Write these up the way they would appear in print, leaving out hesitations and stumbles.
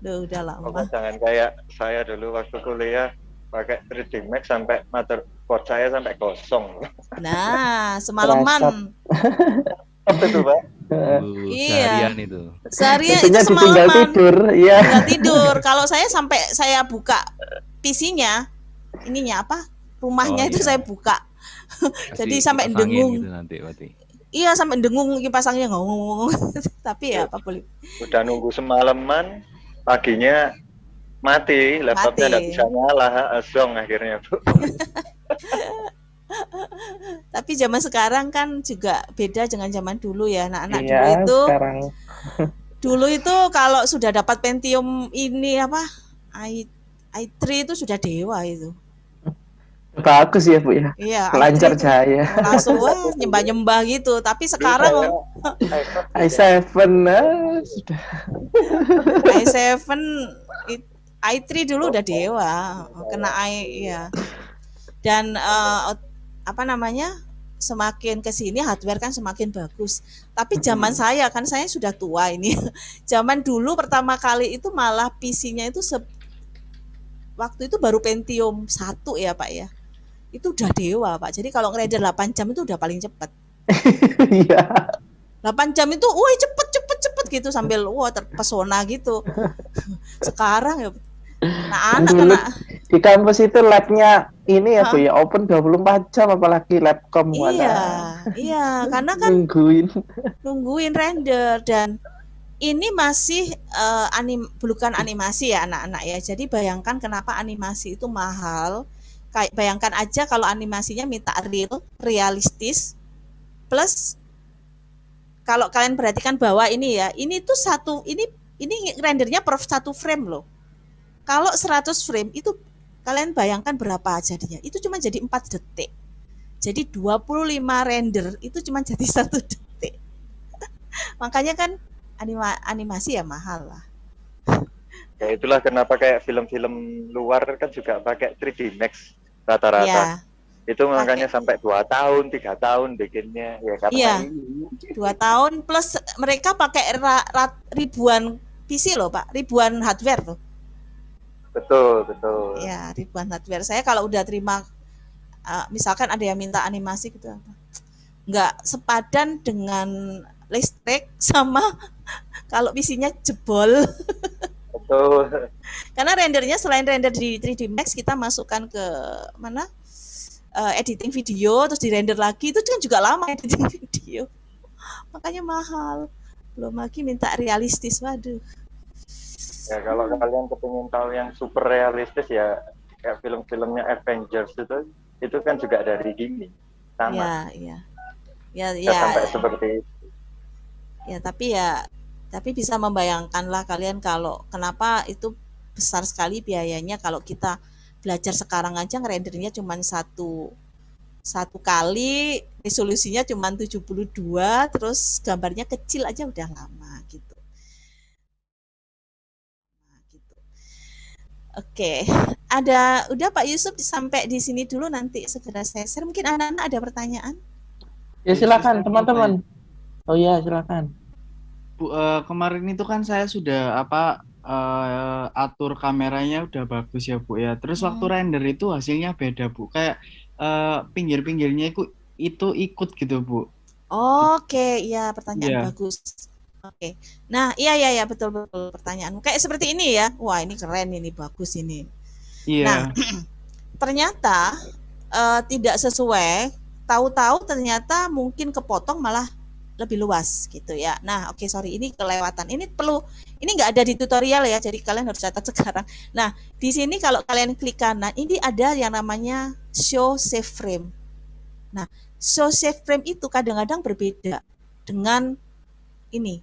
Duh, udah lama. Pokoknya jangan kayak saya dulu waktu kuliah pakai 3D Max sampai motherboard saya sampai kosong. Nah, Kerasap. semalaman. Apa itu, Pak? Iya. Seharian itu. Seharian itu Itunya ditinggal semalaman. tidur, iya. Tinggal tidur. Kalau saya sampai saya buka PC-nya, ininya apa? Rumahnya Oh itu iya. saya buka. Jadi sampai Kipas angin dengung. gitu nanti berarti. Iya, sampai dengung kipas anginnya ngomong-ngomong. Tapi ya apa boleh. Udah nunggu semalaman, paginya mati, laptopnya nggak Mati. bisa nyala, zong akhirnya, Bu. Tapi zaman sekarang kan juga beda dengan zaman dulu ya. Anak-anak dulu Iya, itu sekarang dulu itu kalau sudah dapat Pentium ini apa? i3 itu sudah dewa itu. bagus ya, Bu ya. Iya, Lancar i3 itu cahaya. langsung wah nyembah-nyembah gitu. Tapi Dulu sekarang saya i7 sudah. i7 i3 dulu udah dewa, kena ya. Dan apa namanya? Semakin ke sini hardware kan semakin bagus. Tapi zaman saya kan saya sudah tua ini. Zaman dulu pertama kali itu malah PC-nya itu waktu itu baru Pentium 1 ya, Pak ya. Itu udah dewa, Pak. Jadi kalau ngerender 8 jam itu udah paling cepat. Iya. 8 jam itu, woi cepet gitu sambil wah terpesona gitu. Sekarang ya anak-anak Dulu kena di kampus itu labnya ini ya, Bu ya, open 24 jam apalagi labcom iya, karena kan nungguin render dan ini masih bukan animasi ya anak-anak ya. Jadi bayangkan kenapa animasi itu mahal. Kayak bayangkan aja kalau animasinya minta realistis plus kalau kalian perhatikan bahwa ini ya, ini tuh ini rendernya per 1 frame loh. Kalau 100 frame itu kalian bayangkan berapa jadinya? Itu cuma jadi 4 detik. Jadi 25 render itu cuma jadi 1 detik. Makanya kan animasi ya mahal lah. Ya itulah kenapa kayak film-film luar kan juga pakai 3D Max rata-rata. Ya. Itu makanya sampai 2 tahun, 3 tahun bikinnya. Ya karena iya, 2 tahun plus mereka pakai ribuan PC loh Pak, ribuan hardware tuh. Betul. Ya, ribuan hardware. Saya kalau udah terima, misalkan ada yang minta animasi gitu, nggak sepadan dengan listrik sama kalau PC-nya jebol. Betul. Karena rendernya selain render di 3D Max, kita masukkan ke mana? Editing video, terus di render lagi, itu kan juga lama editing video. Makanya mahal. Belum lagi minta realistis, waduh. Ya kalau kalian kepingin tahu yang super realistis ya kayak film-filmnya Avengers itu kan juga dari gini sama. Ya sampai seperti itu. Ya tapi bisa membayangkan lah kalian kalau kenapa itu besar sekali biayanya kalau kita belajar sekarang aja ngerendernya cuma satu kali, resolusinya cuma 72, terus gambarnya kecil aja udah lama gitu. Oke, udah Pak Yusuf sampai di sini dulu, nanti segera saya share. Mungkin anak-anak ada pertanyaan? Ya silakan teman-teman. Oh ya silakan. Bu, kemarin itu kan saya sudah atur kameranya udah bagus ya Bu ya. Terus waktu render itu hasilnya beda Bu. Kayak pinggir-pinggirnya itu ikut gitu Bu. Oke, iya pertanyaan bagus. Oke. Nah, iya betul pertanyaanmu. Kayak seperti ini ya. Wah, ini keren ini, bagus ini. Iya. Nah, ternyata tidak sesuai. Tahu-tahu ternyata mungkin kepotong malah lebih luas gitu ya. Nah, oke, sorry, ini kelewatan. Ini nggak ada di tutorial ya, jadi kalian harus catat sekarang. Nah, di sini kalau kalian klik kanan, ini ada yang namanya show save frame. Nah, show save frame itu kadang-kadang berbeda dengan ini.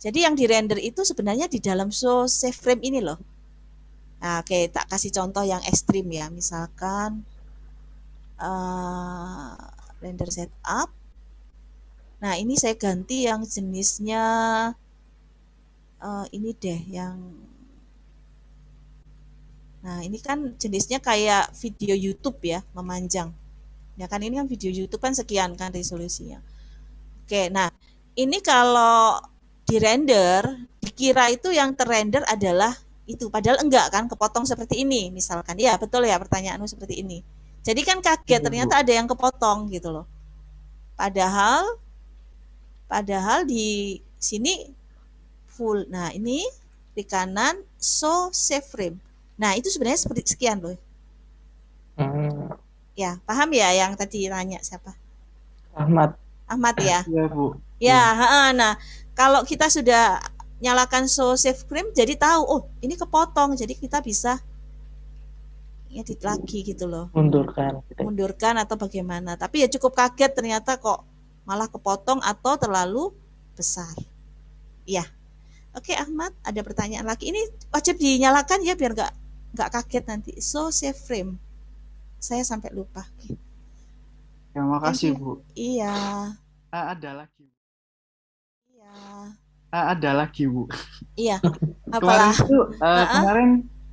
Jadi yang di render itu sebenarnya di dalam show save frame ini loh. Nah, oke, tak kasih contoh yang ekstrim ya. Misalkan render setup. Nah, ini saya ganti yang jenisnya ini deh yang. Nah, ini kan jenisnya kayak video YouTube ya, memanjang. Ya kan ini kan video YouTube kan sekian kan resolusinya. Oke, nah ini kalau di render dikira itu yang terrender adalah itu, padahal enggak kan, kepotong seperti ini misalkan. Ya betul ya, pertanyaanmu seperti ini. Jadi kan kaget ternyata ada yang kepotong gitu loh. Padahal di sini full. Nah ini di kanan show save frame. Nah itu sebenarnya seperti sekian loh. Ya paham ya yang tadi nanya siapa? Ahmad ya. Iya Bu. Ya, nah kalau kita sudah nyalakan show save frame, jadi tahu, oh ini kepotong, jadi kita bisa edit lagi gitu loh. Mundurkan atau bagaimana. Tapi ya cukup kaget ternyata kok malah kepotong atau terlalu besar. Iya. Oke Ahmad, ada pertanyaan lagi. Ini wajib dinyalakan ya biar nggak kaget nanti. Show save frame. Saya sampai lupa. Ya makasih Bu. Iya. Ada lagi. Iya. Ada lagi Bu. Iya. Apalah?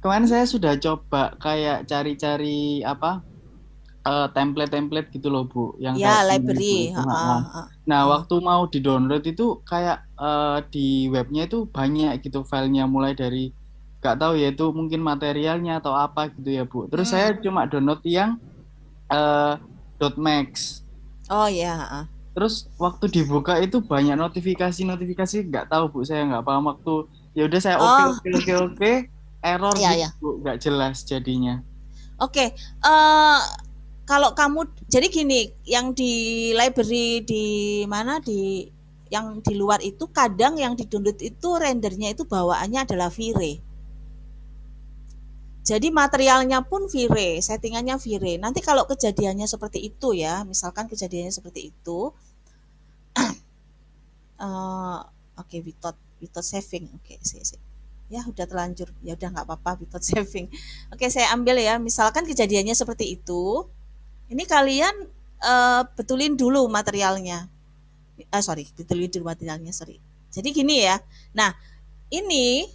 Kemarin saya sudah coba kayak cari-cari template gitu loh Bu, yang ya kayak library. Nah waktu mau di-download itu kayak di webnya itu banyak gitu filenya, mulai dari nggak tahu ya itu mungkin materialnya atau apa gitu ya Bu. Terus saya cuma download yang .max. Oh ya. Terus waktu dibuka itu banyak notifikasi nggak tahu Bu, saya nggak paham. Waktu ya udah saya oke error gitu nggak jelas jadinya. Oke. Kalau kamu jadi gini, yang di library di mana yang di luar itu kadang yang di download itu rendernya itu bawaannya adalah V-Ray. Jadi materialnya pun V-Ray, settingannya V-Ray. Nanti kalau kejadiannya seperti itu ya, misalkan kejadiannya seperti itu, oke, without saving, oke, ya udah terlanjur, ya udah nggak apa-apa without saving. Oke, saya ambil ya, misalkan kejadiannya seperti itu, ini kalian betulin dulu materialnya. Betulin dulu materialnya, Jadi gini ya, nah ini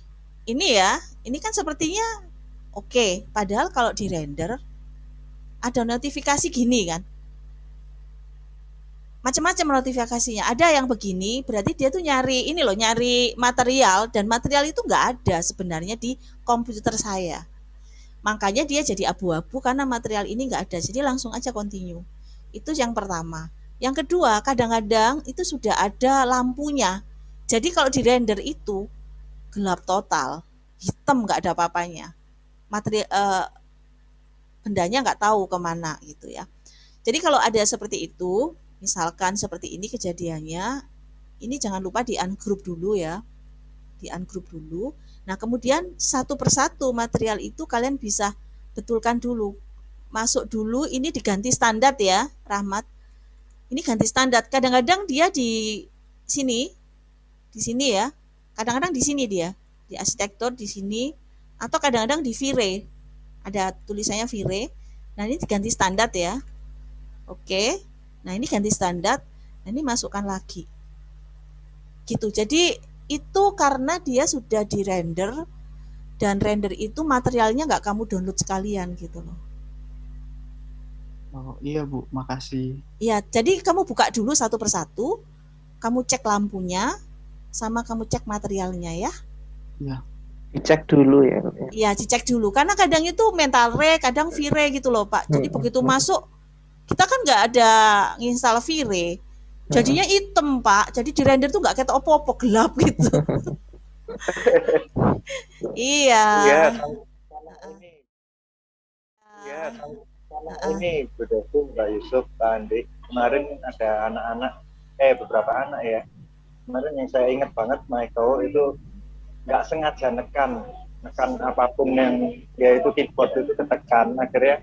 ya, ini kan sepertinya oke, padahal kalau di render ada notifikasi gini kan, macam-macam notifikasinya. Ada yang begini, berarti dia tuh nyari ini loh, nyari material, dan material itu nggak ada sebenarnya di komputer saya. Makanya dia jadi abu-abu karena material ini nggak ada. Jadi langsung aja continue. Itu yang pertama. Yang kedua, kadang-kadang itu sudah ada lampunya. Jadi kalau di render itu gelap total, hitam nggak ada apa-apanya. Material bendanya nggak tahu kemana gitu ya. Jadi kalau ada seperti itu, misalkan seperti ini kejadiannya, ini jangan lupa di ungroup dulu ya. Di ungroup dulu. Nah kemudian satu persatu material itu kalian bisa betulkan dulu. Masuk dulu, ini diganti standar ya Rahmat. Ini ganti standar. Kadang-kadang dia di sini ya. Kadang-kadang di sini dia, di arsitektur di sini, atau kadang-kadang di V-Ray. Ada tulisannya V-Ray. Nah ini diganti standar ya. Oke. Nah ini ganti standar. Nah ini masukkan lagi. Gitu. Jadi itu karena dia sudah di render, dan render itu materialnya nggak kamu download sekalian gitu loh. Oh iya Bu, makasih. Iya, jadi kamu buka dulu satu persatu, kamu cek lampunya, sama kamu cek materialnya ya. Iya. Dicek dulu ya. Iya, dicek dulu. Karena kadang itu mental ray, kadang V-Ray gitu loh Pak. Jadi begitu masuk, kita kan nggak ada nginstal V-Ray. Jadinya hitam Pak. Jadi di render tuh nggak kayak opo-opo, gelap gitu. Iya. Ini bedaku Mbak Yusuf, Pak Andi. Kemarin ada beberapa anak ya. Kemarin yang saya ingat banget Michael itu nggak sengaja nekan apapun yang yaitu keyboard itu ketekan, akhirnya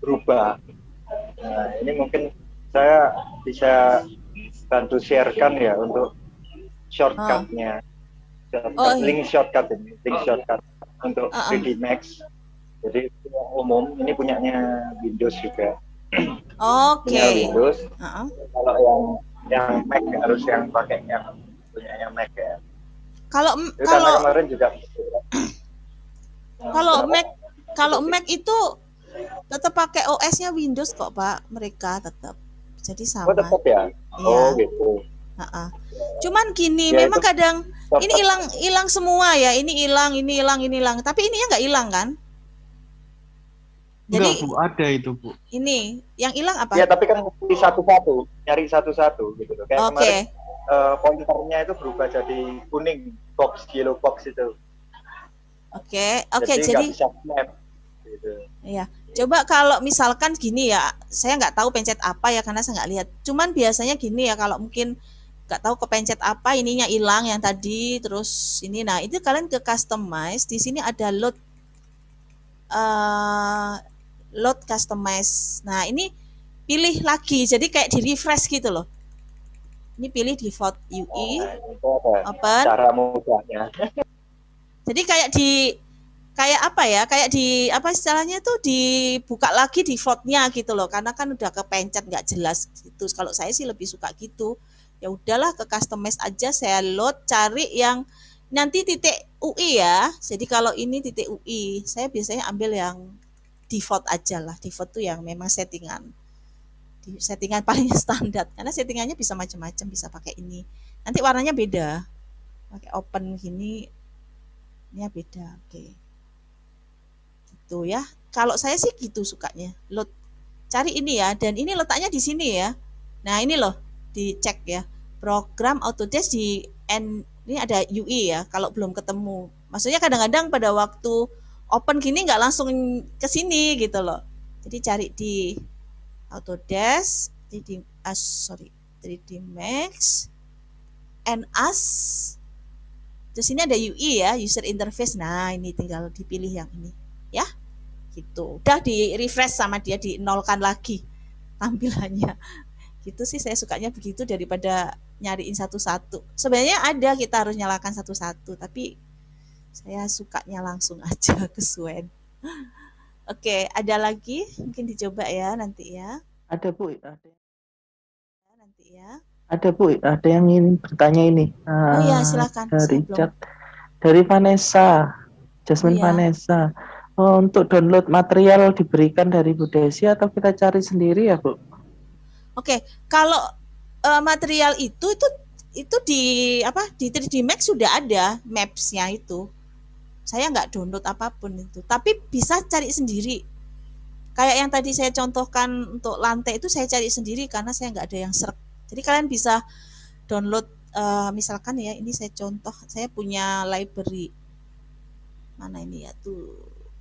berubah. Nah ini mungkin saya bisa bantu sharekan ya untuk shortcutnya, link shortcut untuk 3D Max. Jadi itu yang umum, ini punyanya Windows juga. Oke. Punya Windows. Kalau yang Mac harus yang pakai yang punyanya Mac ya. Kalau kemarin juga. Kalau Mac itu tetap pakai OS-nya Windows kok Pak, mereka tetap. Jadi sama. Oh tetap ya. Iya. Oh gitu. Cuman gini, Ya, memang itu kadang ini software. hilang semua ya, ini hilang, tapi ininya nggak hilang kan? Enggak, Jadi Bu, ada itu, Bu. ini yang hilang apa? Ya, tapi kan nyari satu-satu gitu loh. Kayak kemarin Oke. pointernya itu berubah jadi kuning, yellow box itu. Oke, Jadi jadi nggak bisa snap gitu. ya. Coba kalau misalkan gini ya, saya nggak tahu pencet apa ya karena saya nggak lihat. Cuman biasanya gini ya, kalau mungkin nggak tahu kepencet apa, ininya hilang yang tadi, terus ini. Nah, itu kalian ke customize. Di sini ada load customize. Nah, ini pilih lagi. Jadi kayak di refresh gitu loh. Ini pilih default UI, Nah, itu ada open. cara mudahnya. Jadi kayak apa ya? Kayak di apa istilahnya tuh dibuka lagi defaultnya gitu loh. Karena kan udah kepencet nggak jelas gitu. Kalau saya sih lebih suka gitu. Ya udahlah, ke customize aja, saya load, cari yang nanti titik UI ya. Jadi kalau ini titik UI, saya biasanya ambil yang default aja lah. Default tuh yang memang settingan paling standar. Karena settingannya bisa macam-macam, bisa pakai ini. Nanti warnanya beda. Pakai open gini, ini beda. Oke. Gitu ya. Kalau saya sih gitu sukanya. Load, cari ini ya, dan ini letaknya di sini ya. Nah, ini loh, dicek ya. Program Autodesk di ini ada UI ya, kalau belum ketemu. Maksudnya kadang-kadang pada waktu open gini nggak langsung ke sini gitu loh. Jadi cari di Autodesk, 3D Max, and As. Terus ini ada UI ya, user interface. Nah, ini tinggal dipilih yang ini ya. Gitu. Udah di refresh sama dia, dinolkan lagi tampilannya. Gitu sih saya sukanya begitu daripada nyariin satu-satu. Sebenarnya ada, kita harus nyalakan satu-satu, tapi saya sukanya langsung aja ke Swen. Oke, ada lagi mungkin dicoba ya nanti ya. Ada Bu, Nanti ya. ada Bu, ada yang ingin bertanya ini. Oh ya, silakan. Dari Saya belum. dari Vanessa, Jasmine ya. Vanessa. Untuk download material diberikan dari Bu Desi atau kita cari sendiri ya Bu? Oke, kalau material itu di apa, di 3D Max sudah ada maps-nya itu. Saya nggak download apapun itu, tapi bisa cari sendiri. Kayak yang tadi saya contohkan untuk lantai itu saya cari sendiri karena saya nggak ada yang serk. Jadi kalian bisa download, misalkan ya, ini saya contoh, saya punya library. Mana ini ya tuh,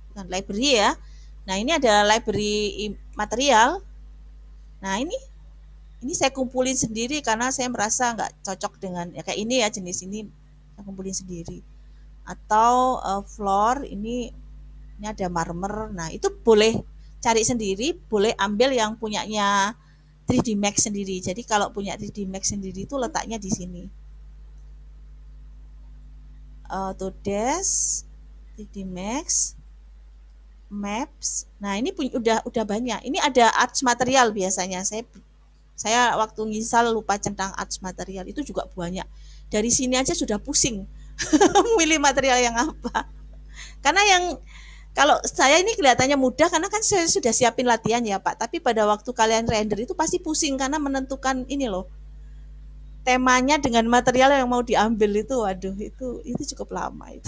bukan library ya. Nah, ini ada library material. Nah, ini saya kumpulin sendiri karena saya merasa nggak cocok dengan ya kayak ini ya, jenis ini saya kumpulin sendiri. Atau floor ini ada marmer. Nah, itu boleh cari sendiri, boleh ambil yang punyanya 3D Max sendiri. Jadi kalau punya 3D Max sendiri itu letaknya di sini. Autodesk 3D Max Maps. Nah, ini udah banyak. Ini ada arts material biasanya. Saya waktu nginstal lupa centang arts material, itu juga banyak. Dari sini aja sudah pusing milih material yang apa. Karena yang kalau saya ini kelihatannya mudah karena kan saya sudah siapin latihan ya Pak. Tapi pada waktu kalian render itu pasti pusing karena menentukan ini loh, temanya dengan material yang mau diambil itu, waduh, itu cukup lama itu.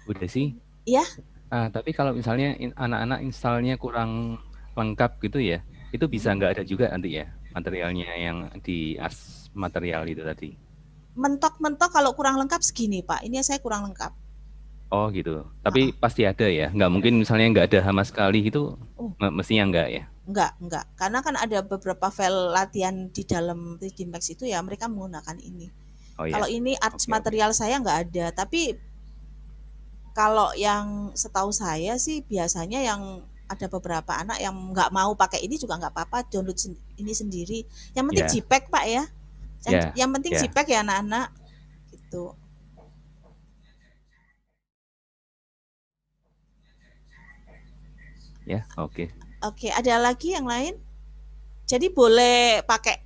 Udah sih. Iya. Tapi kalau misalnya anak-anak installnya kurang lengkap gitu ya, itu bisa nggak ada juga nanti ya materialnya yang di as material itu tadi? Mentok-mentok kalau kurang lengkap segini Pak. Ini saya kurang lengkap. Oh gitu. Tapi pasti ada ya. Nggak mungkin misalnya nggak ada sama sekali gitu. Mestinya nggak ya? Enggak. Karena kan ada beberapa file latihan di dalam 3D Max itu ya, mereka menggunakan ini. Oh, ya. Kalau ini arts material saya nggak ada. Tapi kalau yang setahu saya sih biasanya yang ada beberapa anak yang nggak mau pakai ini juga nggak apa-apa, download ini sendiri. Yang penting JPEG Pak ya. Yang penting JPEG ya anak-anak gitu. Ya, oke. Oke, ada lagi yang lain? Jadi boleh pakai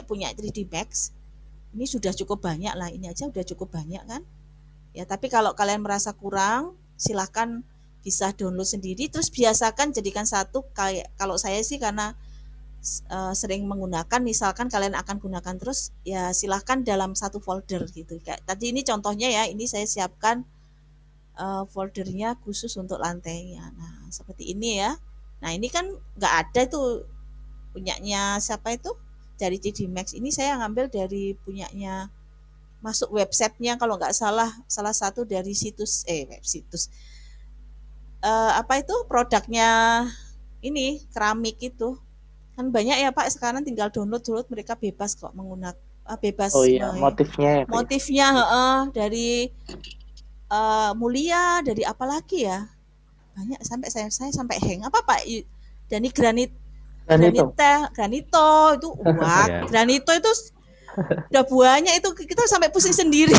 punya 3D Max. Ini sudah cukup banyak lah, ini aja udah cukup banyak kan? Ya, tapi kalau kalian merasa kurang, silahkan bisa download sendiri. Terus biasakan jadikan satu, kayak kalau saya sih karena sering menggunakan, misalkan kalian akan gunakan terus, ya silahkan dalam satu folder gitu. Kayak tadi ini contohnya ya, ini saya siapkan foldernya khusus untuk lantainya. Nah, seperti ini ya. Nah, ini kan nggak ada tuh punyanya siapa itu dari CD Max. Ini saya ngambil dari punyanya, masuk websitenya kalau nggak salah, salah satu dari situs apa itu produknya ini keramik itu. Kan banyak ya Pak, sekarang tinggal download mereka bebas kok menggunakan bebas Oh iya, motifnya ya, Pak. motifnya dari Mulia, dari apa lagi ya, banyak, sampai saya sampai hang apa Pak Dani granito itu wah Iya. granito itu udah banyak itu, kita sampai pusing sendiri.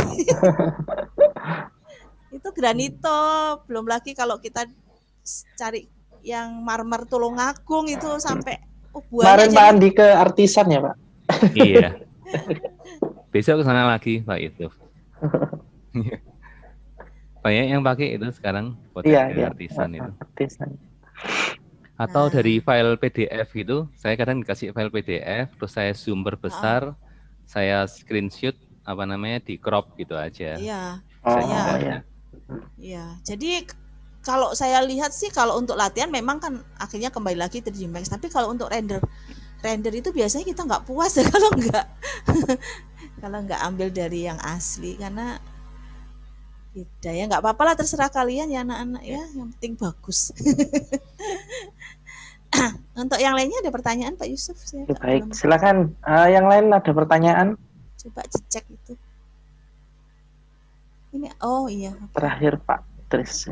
Itu granito, belum lagi kalau kita cari yang marmer Tulungagung itu sampai Kemarin Pak Andi ke Artisan ya Pak? Iya. Besok ke sana lagi Pak Yusuf. Banyak yang pakai itu sekarang Artisan itu. Artisan. Atau dari file PDF gitu, saya kadang dikasih file PDF, terus saya zoom besar, saya screenshot di crop gitu aja. Iya. Iya. Jadi kalau saya lihat sih, kalau untuk latihan memang kan akhirnya kembali lagi 3D Max. Tapi kalau untuk render itu biasanya kita nggak puas ya kalau nggak ambil dari yang asli, karena beda ya. Nggak apa-apa lah, terserah kalian ya anak-anak ya, yang penting bagus. Untuk yang lainnya ada pertanyaan Pak Yusuf? Baik, silakan. Yang lain ada pertanyaan? Coba dicek itu. Ini, oh iya. Terakhir Pak Kris.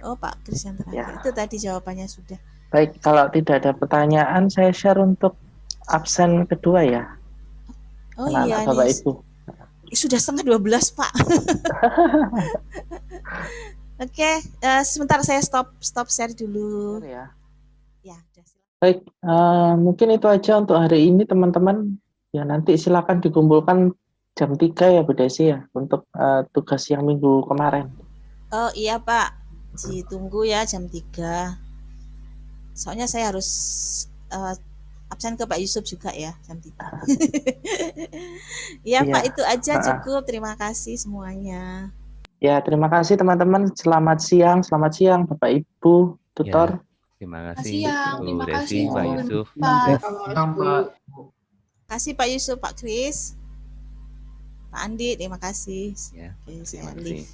Oh Pak Kris yang terakhir. Ya. Itu tadi jawabannya sudah. Baik, kalau tidak ada pertanyaan, saya share untuk absen kedua ya. Oh iya, Bapak Ibu. Sudah 11:30 Pak. Oke, sebentar saya stop share dulu. Ya. Ya, baik, mungkin itu aja untuk hari ini teman-teman. Ya nanti silakan dikumpulkan jam 3 ya Bu Desi ya, untuk tugas yang minggu kemarin. Oh iya Pak, ditunggu ya jam 3. Soalnya saya harus absen ke Pak Yusuf juga ya jam 3. Ya Pak, itu aja cukup. Terima kasih semuanya. Ya, terima kasih teman-teman. Selamat siang Bapak Ibu tutor. Ya, terima kasih Bu Desi, Pak Yusuf. Terima kasih Pak Yusuf, Pak Kris, Pak Andi, terima kasih. Ya, Oke, terima saya kasih.